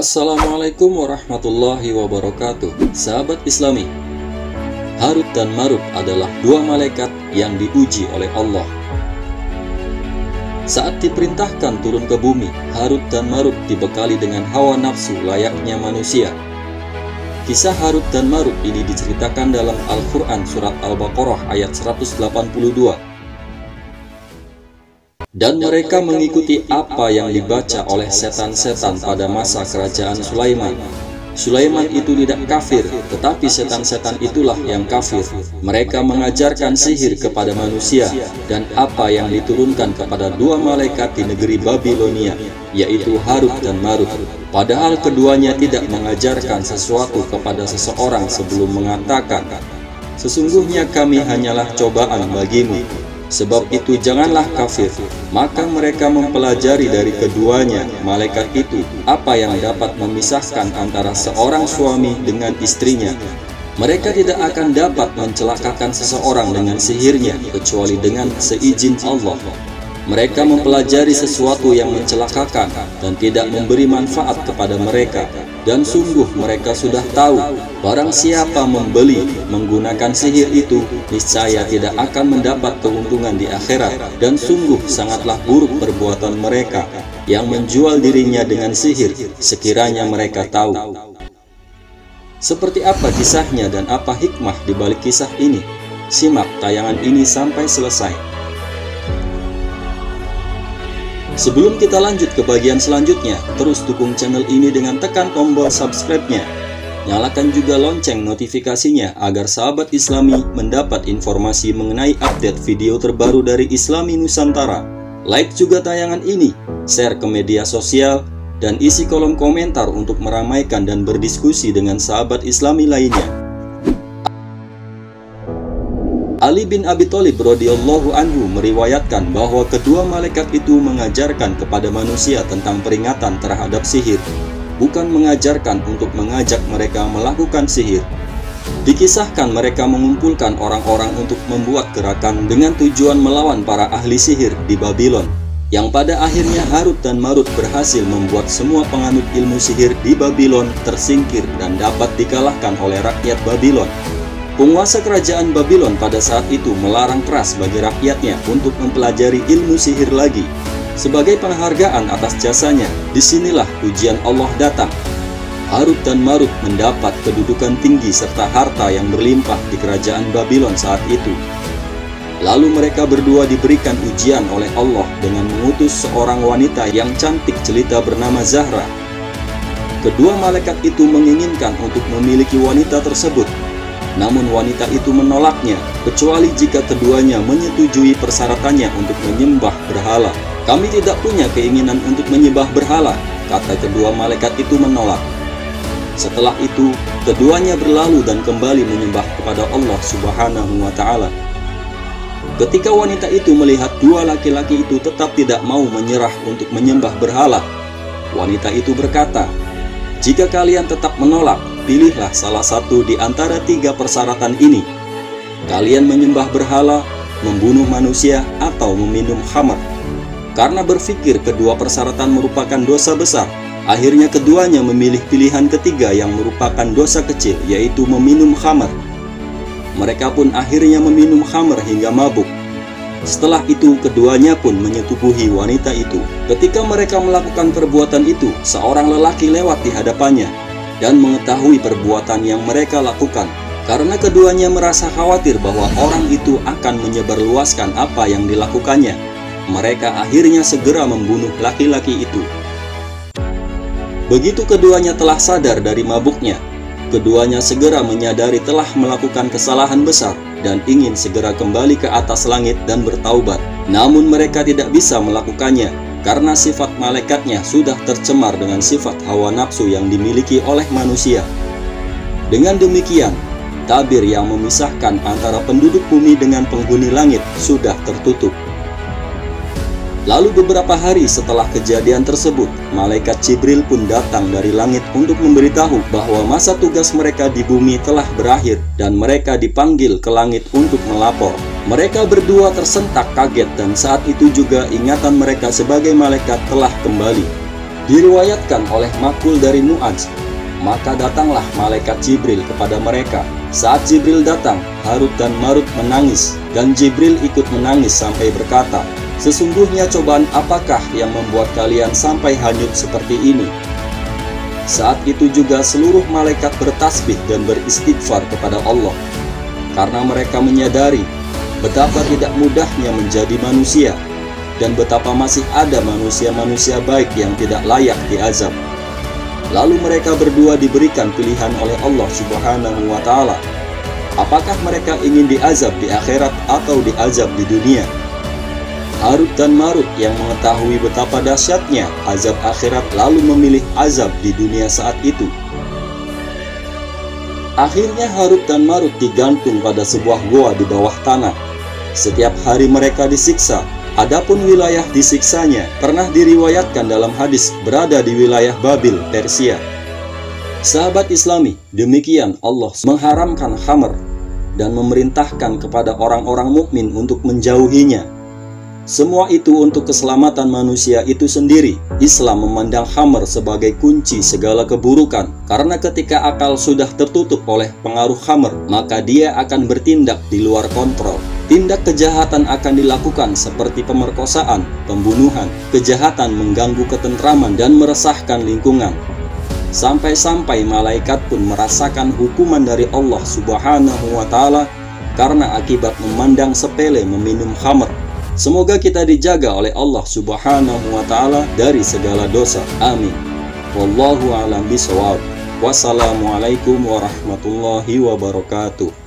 Assalamualaikum warahmatullahi wabarakatuh. Sahabat Islami, Harut dan Marut adalah dua malaikat yang diuji oleh Allah. Saat diperintahkan turun ke bumi, Harut dan Marut dibekali dengan hawa nafsu layaknya manusia. Kisah Harut dan Marut ini diceritakan dalam Al-Quran Surat Al-Baqarah ayat 182. Dan mereka mengikuti apa yang dibaca oleh setan-setan pada masa kerajaan Sulaiman. Sulaiman itu tidak kafir, tetapi setan-setan itulah yang kafir. Mereka mengajarkan sihir kepada manusia dan apa yang diturunkan kepada dua malaikat di negeri Babilonia, yaitu Harut dan Marut. Padahal keduanya tidak mengajarkan sesuatu kepada seseorang sebelum mengatakan, "Sesungguhnya kami hanyalah cobaan bagimu. Sebab itu janganlah kafir." Maka mereka mempelajari dari keduanya malaikat itu apa yang dapat memisahkan antara seorang suami dengan istrinya. Mereka tidak akan dapat mencelakakan seseorang dengan sihirnya kecuali dengan seizin Allah. Mereka mempelajari sesuatu yang mencelakakan dan tidak memberi manfaat kepada mereka. Dan sungguh mereka sudah tahu, barang siapa membeli menggunakan sihir itu, niscaya tidak akan mendapat keuntungan di akhirat. Dan sungguh sangatlah buruk perbuatan mereka yang menjual dirinya dengan sihir, sekiranya mereka tahu. Seperti apa kisahnya dan apa hikmah di balik kisah ini? Simak tayangan ini sampai selesai. Sebelum kita lanjut ke bagian selanjutnya, terus dukung channel ini dengan tekan tombol subscribe-nya. Nyalakan juga lonceng notifikasinya agar sahabat Islami mendapat informasi mengenai update video terbaru dari Islami Nusantara. Like juga tayangan ini, share ke media sosial, dan isi kolom komentar untuk meramaikan dan berdiskusi dengan sahabat Islami lainnya. Ali bin Abi Thalib radhiyallahu anhu meriwayatkan bahwa kedua malaikat itu mengajarkan kepada manusia tentang peringatan terhadap sihir, bukan mengajarkan untuk mengajak mereka melakukan sihir. Dikisahkan mereka mengumpulkan orang-orang untuk membuat gerakan dengan tujuan melawan para ahli sihir di Babylon, yang pada akhirnya Harut dan Marut berhasil membuat semua penganut ilmu sihir di Babylon tersingkir dan dapat dikalahkan oleh rakyat Babylon. Penguasa kerajaan Babylon pada saat itu melarang keras bagi rakyatnya untuk mempelajari ilmu sihir lagi. Sebagai penghargaan atas jasanya, disinilah ujian Allah datang. Harut dan Marut mendapat kedudukan tinggi serta harta yang berlimpah di kerajaan Babylon saat itu. Lalu mereka berdua diberikan ujian oleh Allah dengan mengutus seorang wanita yang cantik jelita bernama Zahra. Kedua malaikat itu menginginkan untuk memiliki wanita tersebut. Namun wanita itu menolaknya, kecuali jika keduanya menyetujui persyaratannya untuk menyembah berhala. "Kami tidak punya keinginan untuk menyembah berhala," kata kedua malaikat itu menolak. Setelah itu, keduanya berlalu dan kembali menyembah kepada Allah Subhanahu wa Ta'ala. Ketika wanita itu melihat dua laki-laki itu tetap tidak mau menyerah untuk menyembah berhala, wanita itu berkata, "Jika kalian tetap menolak, pilihlah salah satu di antara tiga persyaratan ini. Kalian menyembah berhala, membunuh manusia, atau meminum khamar." Karena berpikir kedua persyaratan merupakan dosa besar, akhirnya keduanya memilih pilihan ketiga yang merupakan dosa kecil, yaitu meminum khamar. Mereka pun akhirnya meminum khamar hingga mabuk. Setelah itu keduanya pun menyetubuhi wanita itu. Ketika mereka melakukan perbuatan itu, seorang lelaki lewat di hadapannya dan mengetahui perbuatan yang mereka lakukan. Karena keduanya merasa khawatir bahwa orang itu akan menyebarluaskan apa yang dilakukannya, mereka akhirnya segera membunuh laki-laki itu. Begitu keduanya telah sadar dari mabuknya, keduanya segera menyadari telah melakukan kesalahan besar dan ingin segera kembali ke atas langit dan bertaubat. Namun mereka tidak bisa melakukannya, karena sifat malaikatnya sudah tercemar dengan sifat hawa nafsu yang dimiliki oleh manusia. Dengan demikian, tabir yang memisahkan antara penduduk bumi dengan penghuni langit sudah tertutup. Lalu beberapa hari setelah kejadian tersebut, malaikat Jibril pun datang dari langit untuk memberitahu bahwa masa tugas mereka di bumi telah berakhir dan mereka dipanggil ke langit untuk melapor. Mereka berdua tersentak kaget dan saat itu juga ingatan mereka sebagai malaikat telah kembali. Diriwayatkan oleh Makul dari Mu'adz, maka datanglah malaikat Jibril kepada mereka. Saat Jibril datang, Harut dan Marut menangis, dan Jibril ikut menangis sampai berkata, "Sesungguhnya cobaan apakah yang membuat kalian sampai hanyut seperti ini?" Saat itu juga seluruh malaikat bertasbih dan beristighfar kepada Allah, karena mereka menyadari betapa tidak mudahnya menjadi manusia, dan betapa masih ada manusia-manusia baik yang tidak layak diazab. Lalu mereka berdua diberikan pilihan oleh Allah Subhanahu wa Ta'ala. Apakah mereka ingin diazab di akhirat atau diazab di dunia? Harut dan Marut yang mengetahui betapa dahsyatnya azab akhirat lalu memilih azab di dunia saat itu. Akhirnya Harut dan Marut digantung pada sebuah goa di bawah tanah. Setiap hari mereka disiksa. Adapun wilayah disiksanya pernah diriwayatkan dalam hadis berada di wilayah Babil, Persia. Sahabat Islami, demikian Allah mengharamkan khamr dan memerintahkan kepada orang-orang mukmin untuk menjauhinya. Semua itu untuk keselamatan manusia itu sendiri. Islam memandang khamr sebagai kunci segala keburukan, karena ketika akal sudah tertutup oleh pengaruh khamr, maka dia akan bertindak di luar kontrol. Tindak kejahatan akan dilakukan seperti pemerkosaan, pembunuhan, kejahatan mengganggu ketentraman dan meresahkan lingkungan. Sampai-sampai malaikat pun merasakan hukuman dari Allah Subhanahu wa Ta'ala karena akibat memandang sepele meminum khamr. Semoga kita dijaga oleh Allah Subhanahu wa Ta'ala dari segala dosa. Amin. Wallahu a'lam bishawab. Wassalamualaikum warahmatullahi wabarakatuh.